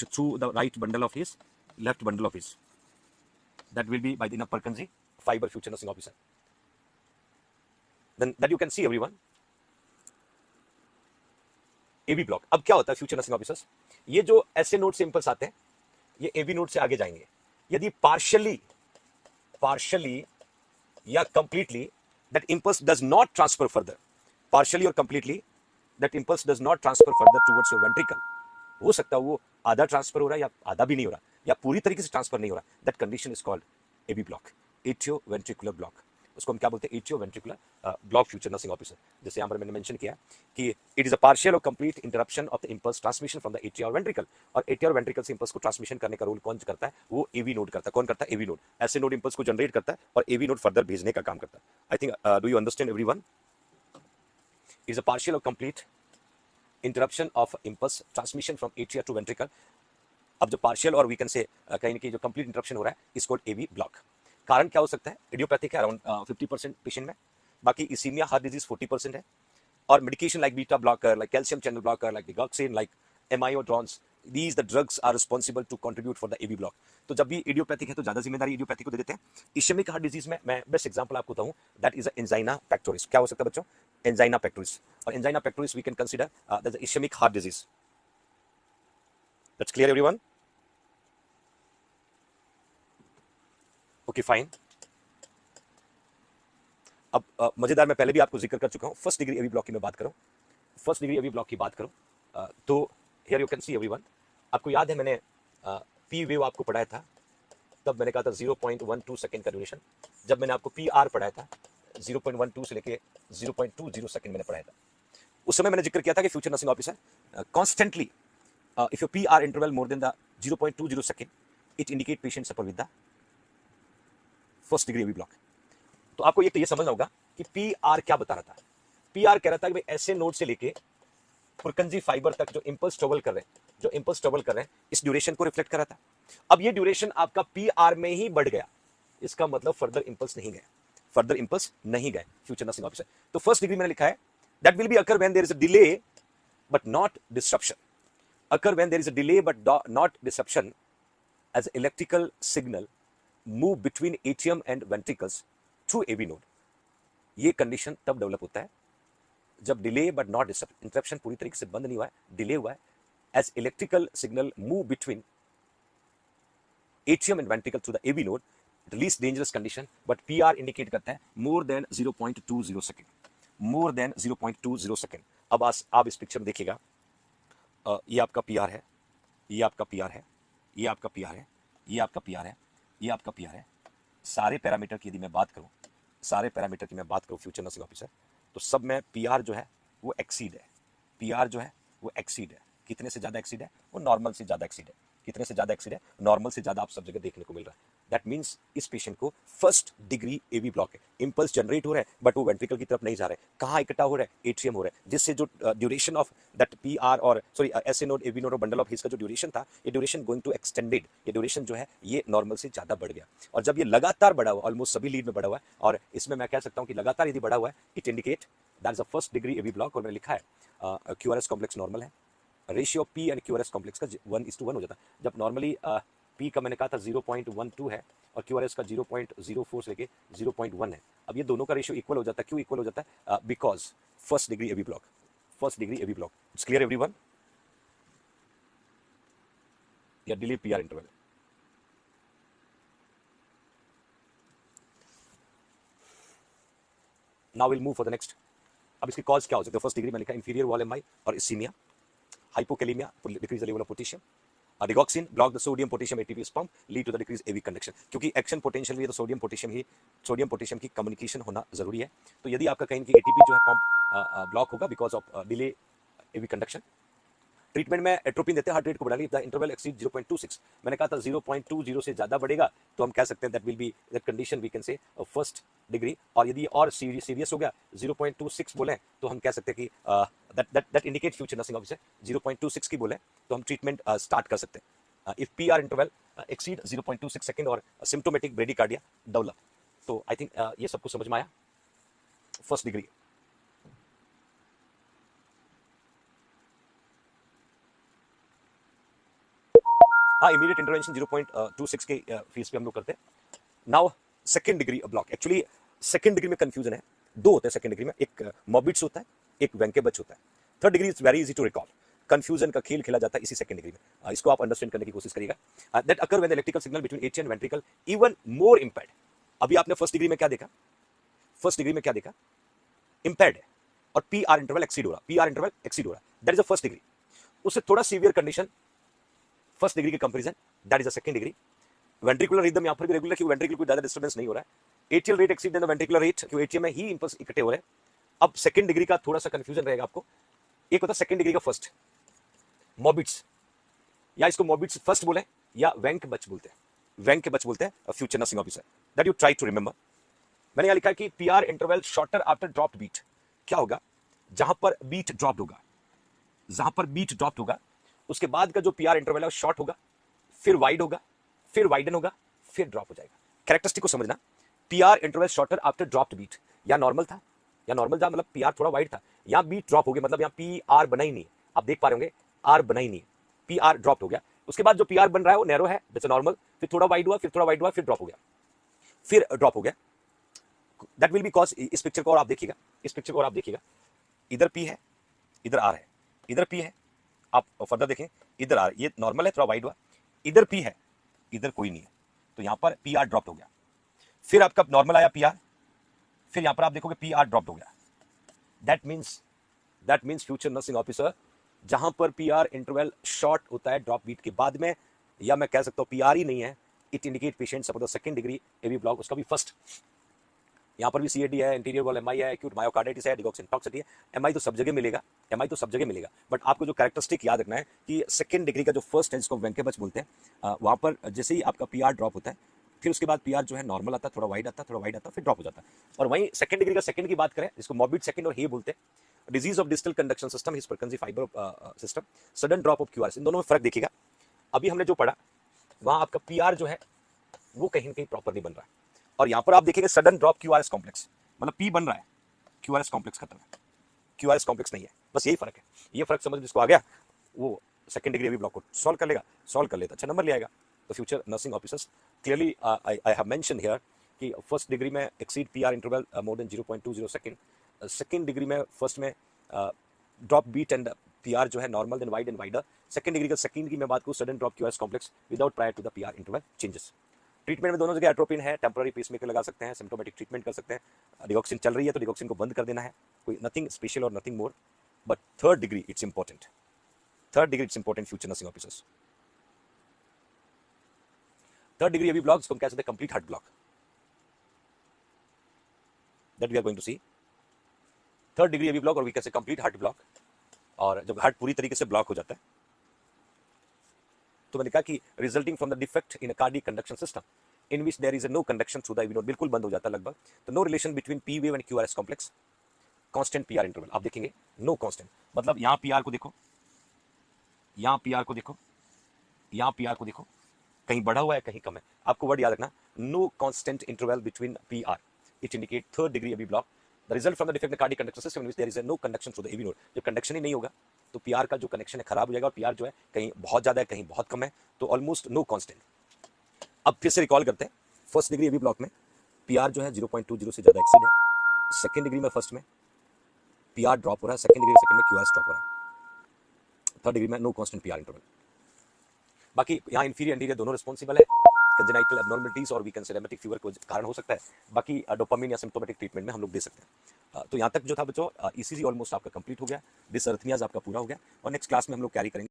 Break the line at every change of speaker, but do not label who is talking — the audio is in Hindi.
through the right bundle of his, left bundle of his. That will be by the Purkinje fiber future nursing officer. Then that you can see everyone. AV block. अब क्या होता है फ्यूचर नर्सिंग ऑफिसर्स, ये जो ऐसे नोड से इंपल्स आते हैं ये एवी नोड से आगे जाएंगे. यदि पार्शियली या completely that impulse does not transfer further, partially or completely that impulse does not transfer further towards your ventricle. हो सकता है वो आधा ट्रांसफर हो रहा है या आधा भी नहीं हो रहा या पूरी तरीके से ट्रांसफर नहीं हो रहा. That condition is called AB block, atrio ventricular block. उसको हम क्या बोलते हैं, atrio ventricular block future nursing officer. जैसे यहाँ पर मैंने मेंशन किया कि इट इज अ पार्शियल और complete interruption of the impulse transmission from the atria और वेंट्रिकल. और एट्रिया और वेंट्रिकल से इंपल्स को ट्रांसमिशन करने का रोल कौन करता है, वो एवी नोड करता है. कौन करता है, एवी नोड. ऐसे नोड इंपल्स को जनरेट करता है और एवी नोड फर्दर भेजने का काम करता है. I think do you understand everyone. Is a partial और complete interruption of impulse transmission from atria to ventricle. अब जो पार्शियल और वी कैन से कहीं ना कहीं जो कंप्लीट इंटरप्शन हो रहा है इस कॉल्ड एवी ब्लॉक. कारण क्या हो सकता है, इडियोपैथिक है अराउंड 50% पेशेंट में, बाकी इसीमिया हार्ट डिजीज 40% है, और medication like beta blocker, like calcium channel blocker, like digoxin, like amiodarones, these the drugs are responsible to contribute for the AV block. तो जब भी इडियोपैथिक है तो ज्यादा जिम्मेदारी इडियोपैथिक को दे देते हैं. इश्यमिक हार्ट डिजीज में मैं बेस्ट एग्जांपल आपको बताऊं, दैट इज एंजाइना पेक्टोरिस. क्या हो सकता है बच्चों, एंजाइना पेक्टोरिस. और angina pectoris we can consider that is ischemic heart disease. That's clear everyone. Okay fine. अब मजेदार, मैं पहले भी आपको जिक्र कर चुका हूं, फर्स्ट डिग्री एवी ब्लॉक की मैं बात करूं, फर्स्ट डिग्री एवी ब्लॉक की बात करूं तो here you can see everyone. आपको याद है मैंने पी वेव आपको पढ़ाया था, तब मैंने कहा था 0.12 सेकंड का ड्यूरेशन. जब मैंने आपको पी आर पढ़ाया था 0.12 से लेके 0.20 सेकंड मैंने पढ़ाया था. उस समय मैंने जिक्र किया था कि future nursing officer constantly if your P R interval more than the 0.20 second it indicate patient suffer with the first degree AV block. तो आपको ये समझना होगा कि पी आर क्या बता रहा था. पी आर कह रहा था कि भाई ऐसे नोड से लेके पुरकंजी फाइबर तक जो इंपल्स ट्रेवल कर रहे हैं इस ड्यूरेशन को रिफ्लेक्ट कर रहा था. अब ये ड्यूरेशन आपका पी आर में ही बढ़ गया, इसका मतलब फर्दर इंपल्स नहीं गए फ्यूचर नर्सिंग ऑफिसर. तो फर्स्ट डिग्री मैंने लिखा है that will be occur when there is a delay but not disruption. Occur when there is a delay but not disruption as electrical signal move between atrium and ventricles through AV node. ये कंडीशन तब डेवलप होता है जब delay but not disturb, interruption पूरी तरीके से बंद नहीं हुआ है, डिले हुआ है. As electrical signal move between atrium and ventricle through the AV node, least dangerous condition, but PR indicate करता है more than 0.20 second, more than 0.20 second. अब आप इस पिक्चर में देखिएगा, ये आपका पीआर है, ये आपका पीआर है, ये आपका पीआर है, ये आपका पीआर है, ये आपका पीआर है. सारे पैरामीटर की यदि मैं बात करूं, सारे पैरामीटर की मैं बात करूं फ्यूचर नर्सिंग ऑफिसर, तो सब में पीआर जो है वो एक्सीड है. पीआर जो है वो एक्सीड है. कितने से ज्यादा एक्सीड है, वो नॉर्मल से ज्यादा एक्सीड है. कितने से ज्यादा एक्सीड है, नॉर्मल से ज्यादा आप सब जगह देखने को मिल रहा है. दैट मींस इस पेशेंट को फर्स्ट डिग्री एवी ब्लॉक है. इंपल्स जनरेट हो रहा है बट वो वेंट्रिकल की तरफ नहीं जा रहे. कहां इकट्ठा हो रहा है, एट्रियम हो रहा है, जिससे जो ड्यूरेशन ऑफ दैट पीआर और sorry SA node AV node और बंडल ऑफ हिज का जो ड्यूरेशन था, ये ड्यूरेशन गोइंग टू एक्सटेंडेड, ये ड्यूरेशन जो है ये नॉर्मल से ज्यादा बढ़ गया. और जब ये लगातार बढ़ा हुआ, ऑलमोस्ट सभी लीड में बढ़ा हुआ है, और इसमें मैं कह सकता हूं कि लगातार यदि बढ़ा हुआ है, it indicate that is a first degree AV block. और मैंने लिखा है क्यूआरएस कॉम्प्लेक्स नॉर्मल है, ratio P and QRS complex का 1:1 हो जाता है. जब नॉर्मली पी का मैंने कहा था 0.12 है और क्यूआरएस का 0.04 से लेके 0.1 है. अब ये दोनों का रेशियो इक्वल हो जाता है. क्यों इक्वल हो जाता है, because first degree AV block, first degree AV block. It's clear everyone. या delay PR interval. Now will move for the next. अब इसकी कॉज क्या हो सकती है. फर्स्ट डिग्री में लिखा इंफीरियर वॉल एमआई और ischemia, hypokalemia, decrease the level of potassium, digoxin block the sodium potassium ATP pump, lead to the decrease AV conduction. क्योंकि एक्शन पोटेंशियल भी है तो सोडियम पोटेशियम की कम्युनिकेशन होना जरूरी है. तो यदि आपका कहीं की एटीपी जो है पंप ब्लॉक होगा because of delay AV conduction. Treatment में एट्रोपिन देते हैं हार्ट रेट को बढ़ाने. The interval exceed 0.26. मैंने कहा था 0.20 से ज्यादा बढ़ेगा तो हम कह सकते हैं that will be that condition we can say first degree. और यदि और सीरियस हो गया 0.26 बोले तो हम कह सकते हैं कि that indicate future nursing officer 0.26 की बोले तो हम ट्रीटमेंट स्टार्ट कर सकते हैं. If P R interval exceed 0.26 second और सिम्टोमेटिक ब्रेडिकार्डिया डेवलप. तो आई थिंक ये सबको समझ में आया. First degree. हाँ, इमीडिएट इंटरवेंशन 0.26 के फीस पे हम लोग करते हैं। Now second degree block, actually second degree में कंफ्यूजन है, दो होते हैं सेकंड डिग्री में, एक मॉबिट्स होता है, एक वेंकेबच होता है। Third degree is very easy to recall, confusion का खेल खेला जाता है इसी सेकंड डिग्री में। इसको आप अंडरस्टैंड करने की कोशिश करिएगा। That occur when the electrical signal between atrium and ventricle even more impaired. अभी आपने फर्स्ट डिग्री में क्या देखा, फर्स्ट डिग्री में क्या देखा, इंपेयर्ड है और पी आर इंटरवल एक्सीड हो रहा, पी आर इंटरवल एक्सीड हो रहा, that is a first degree. उससे थोड़ा सीवियर कंडीशन फर्स्ट डिग्री के comparison, that is a second degree. Ventricular rhythm यहां पर भी रेगुलर, क्योंकि वेंट्रिकल कोई ज्यादा डिस्टर्बेंस नहीं हो रहा है। Atrial rate exceed than the ventricular rate, क्योंकि एट्रियम में ही इंपल्स इकट्ठे हो रहे हैं। अब सेकंड डिग्री का थोड़ा सा कंफ्यूजन रहेगा आपको, एक होता है सेकंड डिग्री का फर्स्ट मॉबिट्स, या इसको मॉबिट्स फर्स्ट बोले या वेंकेबच बोलते हैं, वेंकेबच बोलते हैं future nursing officer, that you try to remember. मैंने यहां लिखा है कि PR interval shorter after dropped beat. क्या होगा, जहां पर बीट ड्रॉप होगा, जहां पर बीट ड्रॉप होगा उसके बाद का जो पीआर इंटरवल है वो शॉर्ट होगा, फिर वाइड होगा, फिर वाइडन होगा, फिर ड्रॉप हो जाएगा। कैरेक्टरिस्टिक को समझना, PR interval shorter after dropped beat, या नॉर्मल था, या नॉर्मल था मतलब पीआर थोड़ा वाइड था, या बीट ड्रॉप हो गया मतलब यहाँ पीआर बना ही नहीं है, आप देख पा रहे होंगे आर बना ही नहीं है, पीआर ड्रॉप हो गया। उसके बाद जो पीआर बन रहा है वो नैरो है, दैट्स नॉर्मल, फिर थोड़ा वाइड हुआ, फिर थोड़ा वाइड हुआ, फिर ड्रॉप हो गया, फिर ड्रॉप हो गया। दैट विल बी कॉज, इस पिक्चर को और आप देखिएगा, इस पिक्चर को और आप देखिएगा, इधर पी है, इधर आर है, इधर पी है, आप फर्दर देखें, इधर आर, ये नॉर्मल है, थोड़ा वाइड हुआ, इधर पी है, इधर कोई नहीं है, तो यहां पर पी आर ड्रॉप हो गया। फिर आपका नॉर्मल आया पी आर, फिर यहां पर आप देखोगे पी आर ड्रॉप हो गया। That means future nursing officer, जहां पर पी आर इंटरवल शॉर्ट होता है ड्रॉप बीट के बाद में, या मैं कह सकता हूं पी आर ही नहीं है, it indicate patient suppose second degree AV block, उसका भी फर्स्ट। यहाँ पर भी सीएडी है, इंटीरियर वॉल एमआई है, एक्यूट मायोकार्डाइटिस है, डिगॉक्सिन टॉक्सिटी है। एमआई तो सब जगह मिलेगा, एमआई तो सब जगह मिलेगा, बट आपको जो कैरेक्टरिस्टिक याद रखना है कि सेकंड डिग्री का जो फर्स्ट है जिसको वेंकेबच बोलते हैं, वहां पर जैसे ही आपका पीआर ड्रॉप होता है, फिर उसके बाद पीआर जो है नॉर्मल आता है, थोड़ा वाइड आता है, थोड़ा वाइड आता है, फिर ड्रॉप हो जाता है। और वहीं सेकंड डिग्री का सेकंड की बात करें, जिसको मॉर्बिड सेकंड और हे बोलते हैं, disease of distal conduction system, His Purkinje fiber system, sudden drop of QRS, इन दोनों में फर्क देखिएगा। अभी हमने जो पढ़ा वहां आपका पीआर जो है वो कहीं ना कहीं प्रॉपर नहीं बन रहा है, और यहां पर आप देखेंगे सडन ड्रॉप क्यूआरएस कॉम्प्लेक्स, मतलब पी बन रहा है, क्यूआरएस कॉम्प्लेक्स खत्म है, क्यूआरएस कॉम्प्लेक्स नहीं है, बस यही फर्क है। ये फर्क समझ जिसको आ गया वो सेकंड डिग्री ब्लॉक को सॉल्व कर लेगा, सॉल्व कर लेता अच्छा नंबर ले आएगा। तो future nursing officers clearly I have mention here कि फर्स्ट डिग्री में exceed PR interval more than 0.20 second, second degree में फर्स्ट में ड्रॉप बीट एंड पीआर जो है normal then wide and wider. Second degree का सेकंड की मैं बात करूं, sudden drop QRS complex without prior to the PR interval changes. Treatment में दोनों जगह एट्रोपिन है, टेम्पररी पेसमेकर लगा सकते हैं, सिम्प्टोमेटिक ट्रीटमेंट कर सकते हैं। डिगॉक्सिन चल रही है तो डिगॉक्सिन को बंद कर देना है, कोई नथिंग स्पेशल और nothing more. But third degree it's important, third degree it's important future nursing officers. Third degree AV block, जिसको हम कह सकते हैं complete heart block, that we are going to see. Third degree AV block और we can say complete heart block, और जब हार्ट पूरी तरीके से ब्लॉक हो जाता है तो मैंने कहा कि resulting from the defect in cardiac conduction system in which there is no conduction through the AV node, बिल्कुल बंद हो जाता है लगभग, तो no relation between P wave and QRS complex, constant PR interval. आप देखेंगे नो कांस्टेंट, मतलब यहां पीआर को देखो, यहां पीआर को देखो, यहां पीआर को देखो, कहीं बढ़ा हुआ है कहीं कम है। आपको वर्ड याद रखना, no constant interval between PR, it indicate third degree AV block. The result from the defect in cardiac conduction system in which there is no conduction through the AV node, जब कंडक्शन ही नहीं होगा तो पीआर का जो कनेक्शन है खराब हो जाएगा, और पीआर जो है कहीं बहुत ज्यादा है कहीं बहुत कम है, तो ऑलमोस्ट नो कांस्टेंट। अब फिर से रिकॉल करते हैं, फर्स्ट डिग्री एवी ब्लॉक में पीआर जो है 0.20 से ज्यादा एक्सीड है, सेकंड डिग्री में फर्स्ट में पीआर ड्रॉप हो रहा है, सेकंड डिग्री सेकंड में क्यूआरएस ड्रॉप हो रहा है, थर्ड डिग्री में नो कांस्टेंट पीआर इंटरवल। बाकी यहाँ इंफीरियर एंटीरियर दोनों रिस्पॉन्सिबल है, कंजेनाइटल एब्नॉर्मलिटीज और वी कैन से रेमेटिक फीवर को कारण हो सकता है, बाकी डोपामिन या सिम्प्टोमेटिक ट्रीटमेंट में हम लोग दे सकते हैं। तो यहाँ तक जो था बच्चों, ईसीजी ऑलमोस्ट आपका कंप्लीट हो गया, डिसअर्थमियाज आपका पूरा हो गया, और नेक्स्ट क्लास में हम लोग कैरी करेंगे